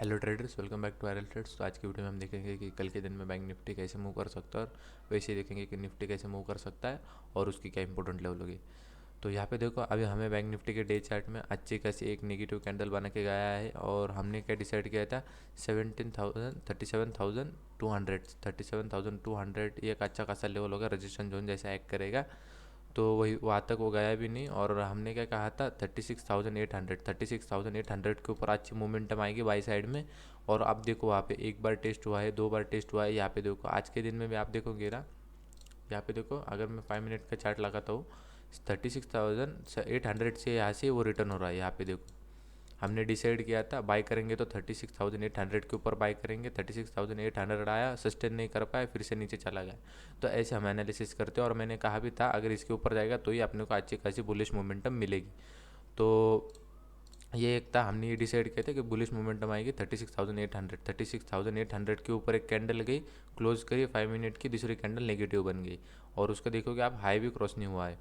Hello traders, welcome back to RL trades. तो आज की वीडियो में हम देखेंगे कि कल के दिन में बैंक निफ्टी कैसे मूव कर सकता है और वैसे ही देखेंगे कि निफ्टी कैसे मूव कर सकता है और उसकी क्या इंपॉर्टेंट लेवल होगी। तो यहाँ पे देखो, अभी हमें बैंक निफ्टी के डे चार्ट में अच्छी खासी एक नेगेटिव कैंडल बना के गया है और हमने क्या डिसाइड किया था, 37,200 ये एक अच्छा खासा लेवल होगा, रजिस्ट्रेशन जोन जैसा एक्ट करेगा। तो वही वहाँ तक वो गया भी नहीं और हमने क्या कहा था, 36,800 के ऊपर अच्छी मोमेंटम आएगी बाई साइड में। और अब देखो वहाँ पे एक बार टेस्ट हुआ है, दो बार टेस्ट हुआ है। यहाँ पे देखो आज के दिन में भी आप देखोगे ना, यहाँ पे देखो अगर मैं 5 मिनट का चार्ट लगाता हूँ, 36,800 से यहाँ से वो रिटर्न हो रहा है। यहाँ पे देखो हमने डिसाइड किया था बाई करेंगे तो 36,800 के ऊपर बाई करेंगे। 36,800 आया, सस्टेन नहीं कर पाया, फिर से नीचे चला गया। तो ऐसे हम एनालिसिस करते हैं और मैंने कहा भी था अगर इसके ऊपर जाएगा तो ही अपने को अच्छी खासी बुलिश मोमेंटम मिलेगी। तो ये एक था, हमने ये डिसाइड किया था कि बुलिश मोमेंटम आएगी 36,800 के ऊपर एक कैंडल गई, क्लोज करी 5 मिनट की, दूसरी कैंडल नेगेटिव बन गई और उसका देखोगे आप हाई भी क्रॉस नहीं हुआ है।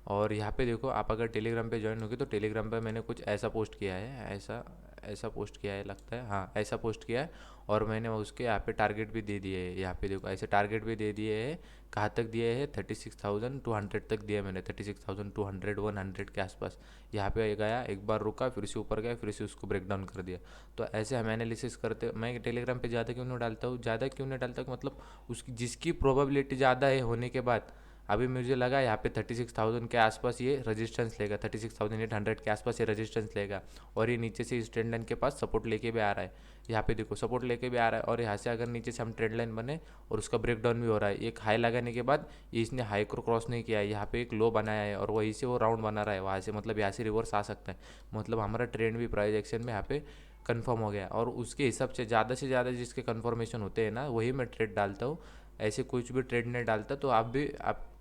और यहाँ पे देखो, आप अगर टेलीग्राम पे ज्वाइन होगी तो टेलीग्राम पे मैंने कुछ ऐसा पोस्ट किया है, ऐसा ऐसा पोस्ट किया है लगता है, हाँ ऐसा पोस्ट किया है। और मैंने उसके यहाँ पे टारगेट भी दे दिए है। यहाँ पे देखो ऐसे टारगेट भी दे दिए हैं। कहाँ तक दिए हैं, 36,200 तक दिया मैंने, 36,200 100 के आसपास। यहाँ पे गया, एक बार रुका, फिर से ऊपर गया, फिर से उसको ब्रेक डाउन कर दिया। तो ऐसे हम एनालिसिस करते। मैं टेलीग्राम पे ज़्यादा क्यों नहीं डालता हूँ, ज़्यादा क्यों नहीं डालता, मतलब उसकी जिसकी प्रोबेबिलिटी ज़्यादा है होने के बाद, अभी मुझे लगा यहाँ पे 36,000 के आसपास ये रेजिस्टेंस लेगा, 36,800 के आसपास ये रेजिस्टेंस लेगा और ये नीचे से इस ट्रेंड लाइन के पास सपोर्ट लेके भी आ रहा है। यहाँ पे देखो सपोर्ट लेके भी आ रहा है और यहाँ से अगर नीचे से हम ट्रेंड लाइन बने और उसका ब्रेक डाउन भी हो रहा है, एक हाई लगाने के बाद ये इसने हाई को क्रॉस नहीं किया है, यहाँ पे एक लो बनाया है और वहीं से वो राउंड बना रहा है वहाँ से, मतलब यहाँ से रिवर्स आ सकता है। मतलब हमारा ट्रेंड भी प्राइस एक्शन में यहाँ पे कंफर्म हो गया और उसके हिसाब से ज़्यादा जिसके कंफर्मेशन होते हैं ना, वही मैं ट्रेड डालता हूँ। ऐसे कुछ भी ट्रेड नहीं डालता। तो आप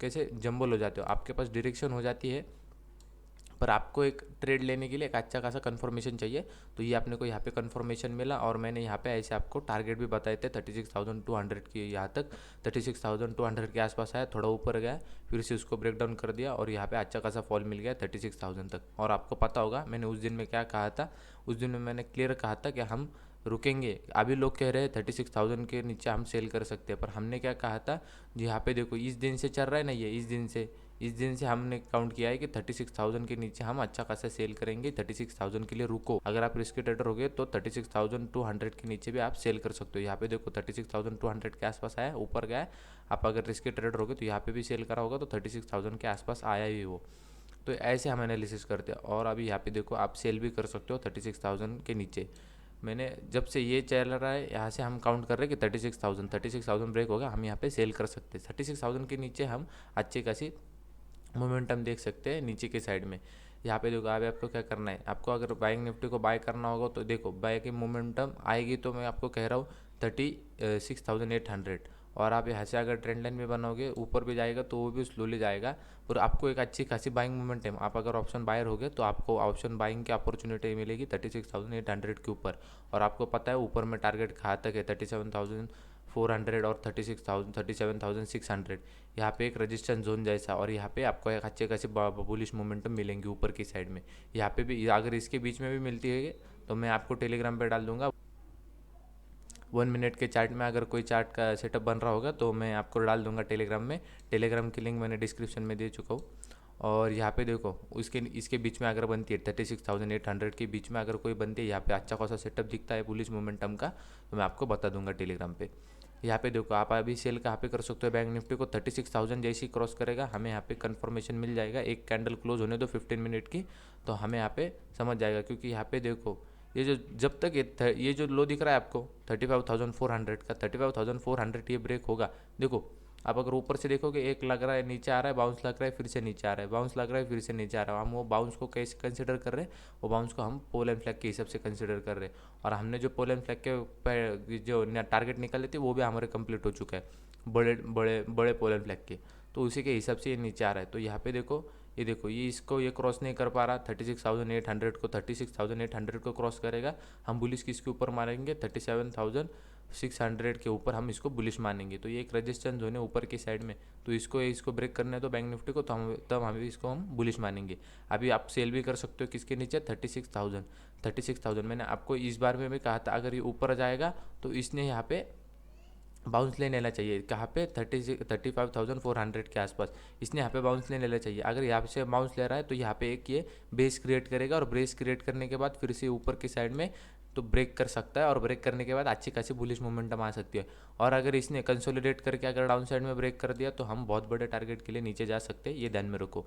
कैसे जंबल हो जाते हो, आपके पास डायरेक्शन हो जाती है पर आपको एक ट्रेड लेने के लिए एक अच्छा खासा कंफर्मेशन चाहिए। तो ये अपने को यहाँ पे कंफर्मेशन मिला और मैंने यहाँ पे ऐसे आपको टारगेट भी बताए थे 36,200 की, यहाँ तक 36,200 के आसपास आया, थोड़ा ऊपर गया, फिर से उसको ब्रेक डाउन कर दिया और यहाँ पे अच्छा खासा फॉल मिल गया 36,000 तक। और आपको पता होगा मैंने उस दिन में क्या कहा था, उस दिन में मैंने क्लियर कहा था कि हम रुकेंगे। अभी लोग कह रहे हैं 36,000 के नीचे हम सेल कर सकते हैं, पर हमने क्या कहा था, जी यहाँ पे देखो इस दिन से चल रहा है ना, ये इस दिन से हमने काउंट किया है कि 36,000 के नीचे हम अच्छा खासा सेल करेंगे। 36,000 के लिए रुको, अगर आप रिस्की ट्रेडर हो गए तो 36,200 के नीचे भी आप सेल कर सकते हो। यहाँ पे देखो 36,200 के आसपास आया, ऊपर गया। आप अगर रिस्की ट्रेडर हो गए तो यहाँ पे भी सेल करा होगा तो 36,000 के आसपास आया ही वो। तो ऐसे हम एनालिसिस करते हैं और अभी यहाँ पे देखो आप सेल भी कर सकते हो 36,000 के नीचे। मैंने जब से ये चल रहा है, यहाँ से हम काउंट कर रहे हैं कि 36,000 ब्रेक होगा, हम यहाँ पे सेल कर सकते हैं। 36,000 के नीचे हम अच्छी खासी मोमेंटम देख सकते हैं नीचे के साइड में। यहाँ पे देखो अभी आपको क्या करना है, आपको अगर बाइंग निफ्टी को बाय करना होगा तो देखो बाय की मोमेंटम आएगी तो मैं आपको कह रहा हूँ 36,800। और आप यहाँ से अगर ट्रेंड लाइन में बनाओगे ऊपर भी जाएगा तो वो भी स्लोली जाएगा, और आपको एक अच्छी खासी बाइंग मोमेंटम, आप अगर ऑप्शन बायर हो गए तो आपको ऑप्शन बाइंग की अपॉर्चुनिटी मिलेगी 36,800 के ऊपर। और आपको पता है ऊपर में टारगेट कहाँ तक है, 37,400 और 36,000 37,600। यहाँ पे एक रजिस्टेंस जोन जैसा, और यहाँ पे आपको एक अच्छे खासी बुलिश मोमेंटम मिलेंगे ऊपर की साइड में। यहाँ पे भी अगर इसके बीच में भी मिलती है तो मैं आपको टेलीग्राम पे डाल दूंगा। 1 मिनट के चार्ट में अगर कोई चार्ट का सेटअप बन रहा होगा तो मैं आपको डाल दूंगा टेलीग्राम में। टेलीग्राम की लिंक मैंने डिस्क्रिप्शन में दे चुका हूँ। और यहाँ पे देखो इसके बीच में अगर बनती है 36,800 के बीच में अगर कोई बनती है, यहाँ पे अच्छा खासा सेटअप दिखता है बुलिश मोमेंटम का, तो मैं आपको बता दूंगा टेलीग्राम पे। यहाँ पे देखो आप अभी सेल कहाँ पे कर सकते हो, बैंक निफ्टी को 36,000 जैसे ही क्रॉस करेगा हमें यहाँ पे कंफर्मेशन मिल जाएगा, एक कैंडल क्लोज होने दो 15 मिनट की, तो हमें यहाँ पे समझ जाएगा। क्योंकि यहाँ पे देखो ये जो जब तक ये जो लो दिख रहा है आपको 35,400 का, 35,400 ये ब्रेक होगा। देखो आप अगर ऊपर से देखोगे एक लग रहा है नीचे आ रहा है, बाउंस लग रहा है फिर से नीचे आ रहा है, बाउंस लग रहा है फिर से नीचे आ रहा है, हम वो बाउंस को कैसे कंसिडर कर रहे हैं, वो बाउंस को हम पोल एंड फ्लैग के हिसाब से कंसिडर कर रहे हैं। और हमने जो पोल एंड फ्लैग के जो टारगेट निकाले थे वो भी हमारे कंप्लीट हो चुका है, बड़े बड़े बड़े पोल एंड फ्लैग के। तो उसी के हिसाब से ये नीचे आ रहा है। तो यहाँ पे देखो ये इसको ये क्रॉस नहीं कर पा रहा, 36,800 को 36,800 को क्रॉस करेगा, हम बुलिश किसके ऊपर मारेंगे, 37,000 600 के ऊपर हम इसको बुलिश मानेंगे। तो ये एक रजिस्टेंस जोन है ऊपर की साइड में, तो इसको ब्रेक करना है तो बैंक निफ्टी को, तो हम इसको बुलिश मानेंगे। अभी आप सेल भी कर सकते हो किसके नीचे, 36,000 मैंने आपको इस बार में भी कहा था अगर ये ऊपर जाएगा तो इसने यहाँ पे बाउंस ले लेना चाहिए। कहाँ पे, 35,400 के आसपास इसने यहाँ पे बाउंस ले लेना चाहिए। अगर यहाँ से बाउंस ले रहा है तो यहाँ पे एक ये बेस क्रिएट करेगा, और बेस क्रिएट करने के बाद फिर से ऊपर की साइड में तो ब्रेक कर सकता है, और ब्रेक करने के बाद अच्छी खासी बुलिश मोमेंटम आ सकती है। और अगर इसने कंसोलिडेट करके अगर डाउन साइड में ब्रेक कर दिया तो हम बहुत बड़े टारगेट के लिए नीचे जा सकते हैं, ये ध्यान में रखो।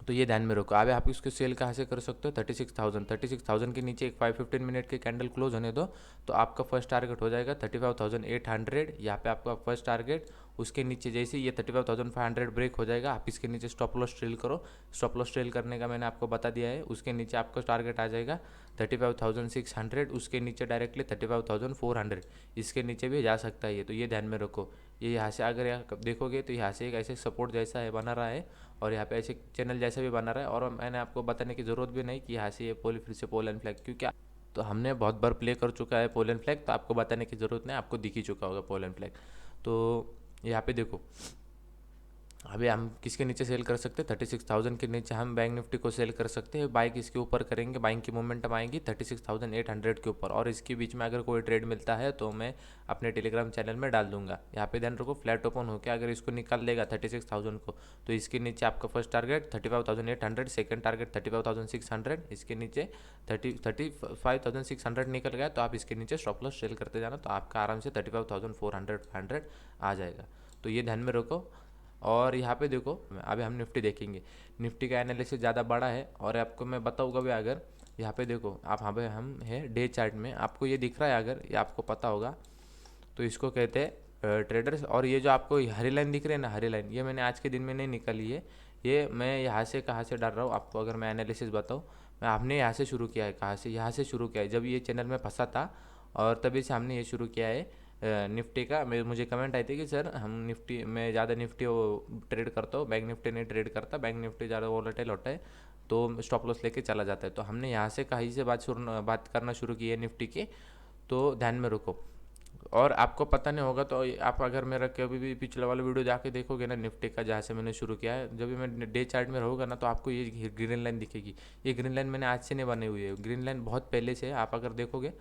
तो ये ध्यान में रखो। अब आप इसको सेल कहाँ से कर सकते हो, 36,000 के नीचे एक 5-15 मिनट के कैंडल क्लोज होने दो, तो आपका फर्स्ट टारगेट हो जाएगा 35,800। यहाँ पे आपका फर्स्ट टारगेट, उसके नीचे जैसे ये 35,500 ब्रेक हो जाएगा, आप इसके नीचे स्टॉप लॉस ट्रेल करो। स्टॉप लॉस ट्रेल करने का मैंने आपको बता दिया है। उसके नीचे आपका टारगेट आ जाएगा 35,600, उसके नीचे डायरेक्टली 35,400, इसके नीचे भी जा सकता है ये, तो ये ध्यान में रखो। ये यहाँ से अगर यहाँ देखोगे तो यहाँ से एक ऐसे सपोर्ट जैसा है बना रहा है, और यहाँ पे ऐसे चैनल जैसा भी बना रहा है। और मैंने आपको बताने की ज़रूरत भी नहीं कि यहाँ से ये फिर से पोल एंड फ्लैग, क्योंकि तो हमने बहुत बार प्ले कर चुका है पोल एंड फ्लैग, तो आपको बताने की ज़रूरत नहीं, आपको दिख ही चुका होगा पोल एंड फ्लैग। तो यहाँ पे देखो अभी हम किसके नीचे सेल कर सकते हैं, 36,000 के नीचे हम बैंक निफ्टी को सेल कर सकते हैं। बाइक इसके ऊपर करेंगे, बाइंग की मोमेंटम आएगी 36,800 के ऊपर, और इसके बीच में अगर कोई ट्रेड मिलता है तो मैं अपने टेलीग्राम चैनल में डाल दूंगा। यहाँ पे ध्यान रखो, फ्लैट ओपन होकर अगर इसको निकाल देगा 36,000 को, तो इसके नीचे आपका फर्स्ट टारगेट 35,800, सेकंड टारगेट 35,600, इसके नीचे 35,600 निकल गया तो आप इसके नीचे स्टॉप लॉस सेल करते जाना, तो आपका आराम से 35,400 आ जाएगा। तो ये ध्यान में रखो। और यहाँ पे देखो अभी हम निफ्टी देखेंगे, निफ्टी का एनालिसिस ज़्यादा बड़ा है, और आपको मैं बताऊँगा भी। अगर यहाँ पे देखो आप, यहाँ पे हम है डे चार्ट में, आपको ये दिख रहा है, अगर ये आपको पता होगा तो इसको कहते हैं ट्रेडर्स। और ये जो आपको हरी लाइन दिख रही है ना, हरी लाइन, ये मैंने आज के दिन में नहीं निकाली है, ये मैं यहाँ से कहाँ से डाल रहा हूँ आपको। अगर मैं एनालिसिस बताऊँ, मैं हमने यहाँ से शुरू किया है, कहाँ से, यहाँ से शुरू किया है जब ये चैनल में फंसा था, और तभी से हमने ये शुरू किया है निफ्टी का। मुझे कमेंट आई थी कि सर हम निफ्टी में ज़्यादा निफ्टी ट्रेड करता हूँ, बैंक निफ्टी नहीं ट्रेड करता, बैंक निफ्टी ज़्यादा वोलेटाइल होता है तो स्टॉप लॉस लेके चला जाता है। तो हमने यहाँ से कहीं से बात करना शुरू की है निफ्टी की, तो ध्यान में रखो। और आपको पता नहीं होगा तो आप अगर मेरा कभी भी पिछले वाला वीडियो जाके देखोगे ना निफ्टी का, जहाँ से मैंने शुरू किया है, जब भी मैं डे चार्ट में रहूँगा ना, तो आपको ये ग्रीन लाइन दिखेगी। ये ग्रीन लाइन मैंने आज से नहीं बनाई हुई है, ग्रीन लाइन बहुत पहले से है। आप अगर देखोगे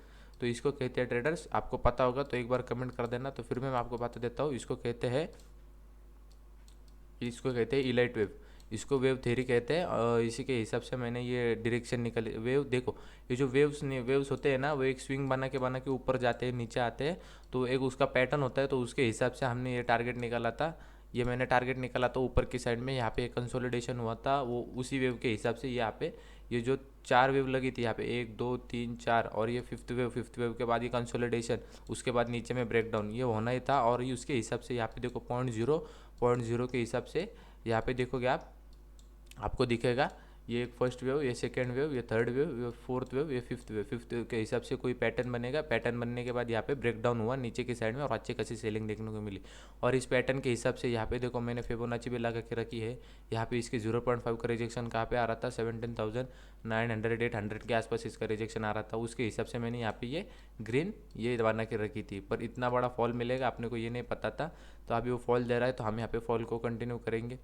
तो इसको कहते हैं ट्रेडर्स, आपको पता होगा तो एक बार कमेंट कर देना, तो फिर मैं आपको बता देता हूँ। इसको कहते हैं इलाइट वेव, इसको वेव थ्योरी कहते हैं, और इसी के हिसाब से मैंने ये डायरेक्शन निकाली। वेव देखो, ये जो वेव्स होते हैं ना, वो एक स्विंग बना के ऊपर जाते हैं, नीचे आते हैं, तो एक उसका पैटर्न होता है, तो उसके हिसाब से हमने ये टारगेट निकाला था। ये मैंने टारगेट निकाला था ऊपर की साइड में, यहाँ पे एक कंसोलिडेशन हुआ था, वो उसी वेव के हिसाब से यहाँ पे ये जो 4 वेव लगी थी यहाँ पे, 1 2 3 4, और ये फिफ्थ वेव के बाद ये कंसोलिडेशन, उसके बाद नीचे में ब्रेकडाउन, ये होना ही था। और ये उसके हिसाब से यहाँ पे देखो 0.0 के हिसाब से यहाँ पे देखोगे आप, आपको दिखेगा ये एक फर्स्ट वेव, ये सेकेंड वेव, ये थर्ड वेव, ये फोर्थ वेव, ये फिफ्थ वेव के हिसाब से कोई पैटर्न बनेगा। पैटर्न बनने के बाद यहाँ पे ब्रेकडाउन हुआ नीचे की साइड में, और अच्छी खासी सेलिंग देखने को मिली। और इस पैटर्न के हिसाब से यहाँ पे देखो मैंने फिबोनाची भी लगा के रखी है। यहाँ पे इसके 0.5 का रिजेक्शन कहाँ पे आ रहा था, 17,900 800 के आसपास इसका रिजेक्शन आ रहा था। उसके हिसाब से मैंने यहाँ पे ये ग्रीन ये बना के रखी थी, पर इतना बड़ा फॉल मिलेगा अपने को ये नहीं पता था। तो अभी वो फॉल दे रहा है, तो हम यहाँ पे फॉल को कंटिन्यू करेंगे।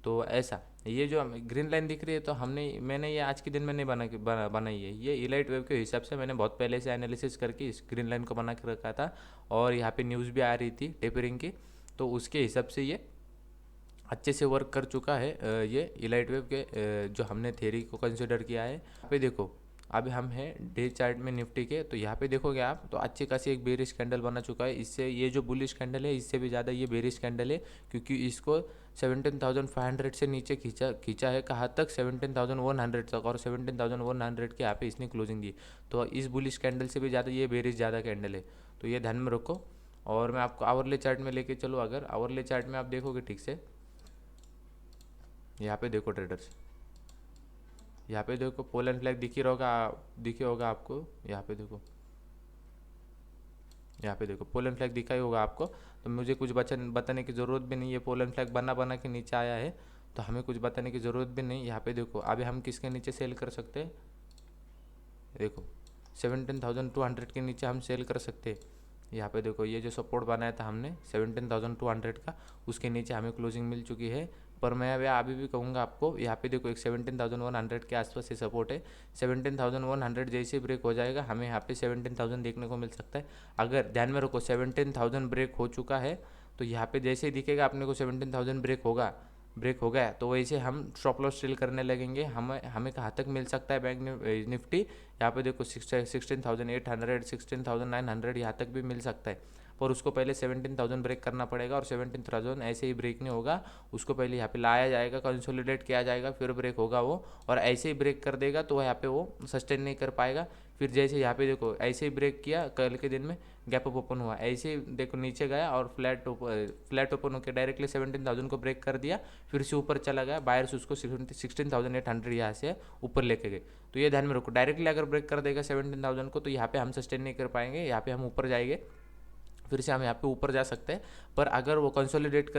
तो ऐसा ये जो ग्रीन लाइन दिख रही है, तो मैंने ये आज के दिन में नहीं बनाई है, ये इलाइट वेव के हिसाब से मैंने बहुत पहले से एनालिसिस करके इस ग्रीन लाइन को बना के रखा था। और यहाँ पे न्यूज़ भी आ रही थी टेपरिंग की, तो उसके हिसाब से ये अच्छे से वर्क कर चुका है। ये इलाइट वेव के जो हमने थ्योरी को कंसिडर किया है। यहाँ पे देखो अभी हम हैं डे चार्ट में निफ्टी के, तो यहाँ पे देखोगे आप तो अच्छी खासी एक बेरिश कैंडल बना चुका है। इससे ये जो बुलिश कैंडल है, इससे भी ज़्यादा ये बेरिश कैंडल है, क्योंकि इसको 17,500 से नीचे खींचा है, कहाँ तक 17,100 तक, और 17,100 के यहाँ पे इसने क्लोजिंग दी। तो इस बुलिश कैंडल से भी ज़्यादा ये बेरिश ज़्यादा कैंडल है, तो ये ध्यान में रखो। और मैं आपको आवरले चार्ट में लेके चलो, अगर आवरले चार्ट में आप देखोगे ठीक से, यहाँ पे देखो ट्रेडर्स, यहाँ पे देखो पोल एंड फ्लैग दिखे होगा आपको। यहाँ पे देखो पोल एंड फ्लैग दिखा ही होगा आपको, तो मुझे कुछ बताने की ज़रूरत भी नहीं है। पोल एंड फ्लैग बना के नीचे आया है, तो हमें कुछ बताने की ज़रूरत भी नहीं। यहाँ पे देखो अभी हम किसके नीचे सेल कर सकते हैं, देखो 17,200 के नीचे हम सेल कर सकते हैं। यहाँ पे देखो ये जो सपोर्ट बनाया था हमने 17,200 का, उसके नीचे हमें क्लोजिंग मिल चुकी है। पर मैं अभी भी कहूँगा आपको, यहाँ पे देखो एक 17,100 के आसपास ये सपोर्ट है। 17,100 जैसे ब्रेक हो जाएगा हमें यहाँ पे 17,000 देखने को मिल सकता है। अगर ध्यान में रखो 17,000 ब्रेक हो चुका है तो यहाँ पे जैसे ही दिखेगा अपने को 17,000 ब्रेक हो गया तो वैसे हम स्टॉप लॉस सेल करने लगेंगे। हमें हमें कहाँ तक मिल सकता है बैंक निफ्टी, यहाँ पे देखो 16,800 16,900 यहाँ तक भी मिल सकता है। पर उसको पहले 17,000 ब्रेक करना पड़ेगा और 17,000 ऐसे ही ब्रेक नहीं होगा, उसको पहले यहाँ पे लाया जाएगा, कंसोलिडेट किया जाएगा, फिर ब्रेक होगा वो। और ऐसे ही ब्रेक कर देगा तो यहाँ पे वो सस्टेन नहीं कर पाएगा। फिर जैसे यहाँ पे देखो ऐसे ही ब्रेक किया, कल के दिन में गैप अप ओपन हुआ, ऐसे ही देखो नीचे गया और फ्लैट ओपन होकर डायरेक्टली 17,000 को ब्रेक कर दिया, फिर से ऊपर चला गया, बायर्स उसको 16,800 यहाँ से ऊपर लेके गए। तो ये ध्यान में रखो, डायरेक्टली अगर ब्रेक कर देगा 17,000 को तो यहाँ पे हम सस्टेन नहीं कर पाएंगे, यहाँ पे हम ऊपर जाएंगे, फिर से हम यहाँ पे ऊपर जा सकते हैं। पर अगर वो कंसोलिडेट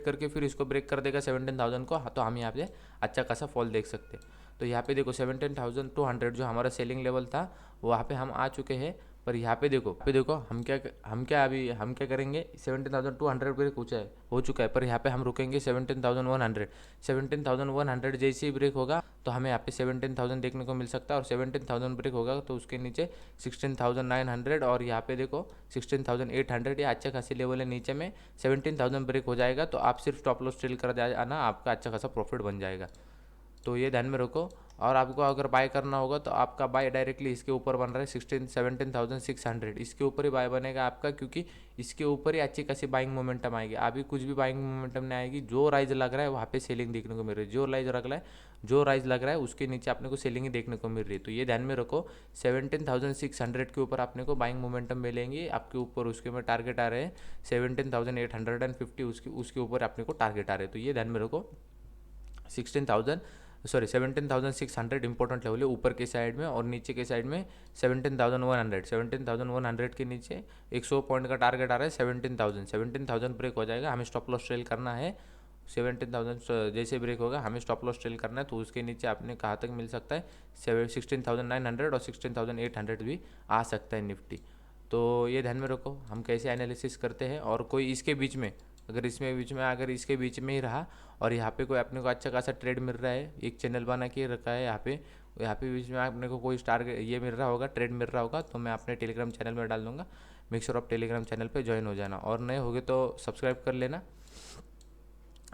करके फिर इसको ब्रेक कर देगा 17,000 को, तो हम यहाँ पे अच्छा खासा फॉल देख सकते हैं। तो यहाँ पे देखो 17,200 जो हमारा सेलिंग लेवल था वहाँ पे हम आ चुके हैं। पर यहाँ पे देखो हम क्या करेंगे, 17,200 ब्रेक हो चुका है, पर यहाँ पे हम रुकेंगे 17,100 जैसे ही ब्रेक होगा तो हमें यहाँ पे 17,000 देखने को मिल सकता है। और 17,000 ब्रेक होगा तो उसके नीचे 16,900 और यहाँ पे देखो 16,800, ये अच्छा खासी लेवल है नीचे में। 17,000 ब्रेक हो जाएगा तो आप सिर्फ स्टॉप लॉस सेल कर जाना, आपका अच्छा खासा प्रॉफिट बन जाएगा। तो ये ध्यान में रखो। और आपको अगर बाय करना होगा तो आपका बाय डायरेक्टली इसके ऊपर बन रहा है 17,600, इसके ऊपर ही बाय बनेगा आपका, क्योंकि इसके ऊपर ही अच्छी खासी बाइंग मोमेंटम आएगी। अभी कुछ भी बाइंग मोमेंटम नहीं आएगी, जो राइज लग रहा है वहाँ पे सेलिंग देखने को मिल रही है, जो राइज लग रहा है उसके नीचे अपने को सेलिंग ही देखने को मिल रही है। तो ये ध्यान में रखो 17,600 के ऊपर अपने को बाइंग मोमेंटम मिलेंगी आपके ऊपर, उसके में टारगेट आ रहे हैं 17,850, उसके ऊपर अपने को टारगेट आ रहे हैं। तो ये ध्यान में रखो 17,600 इंपॉर्टेंट लेवल है ऊपर के साइड में, और नीचे के साइड में 17,100 के नीचे 100 पॉइंट का टारगेट आ रहा है 17,000 ब्रेक हो जाएगा, हमें स्टॉप लॉस ट्रेल करना है। 17,000 जैसे ब्रेक होगा हमें स्टॉप लॉस ट्रेल करना है, तो उसके नीचे आपने कहाँ तक मिल सकता है 16,900 और 16,800 भी आ सकता है निफ्टी। तो ये ध्यान में रखो हम कैसे एनालिसिस करते हैं। और कोई इसके बीच में अगर इसके बीच में ही रहा और यहाँ पे कोई अपने को अच्छा खासा ट्रेड मिल रहा है, एक चैनल बना के रखा है यहाँ पे बीच में अपने को कोई ये मिल रहा होगा, ट्रेड मिल रहा होगा, तो मैं अपने टेलीग्राम चैनल में डाल दूंगा। मेक श्योर आप टेलीग्राम चैनल पे ज्वाइन हो जाना, और नए होगे तो सब्सक्राइब कर लेना,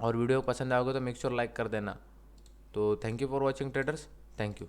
और वीडियो पसंद आओगे तो मेक श्योर लाइक कर देना। तो thank you for watching traders, thank you.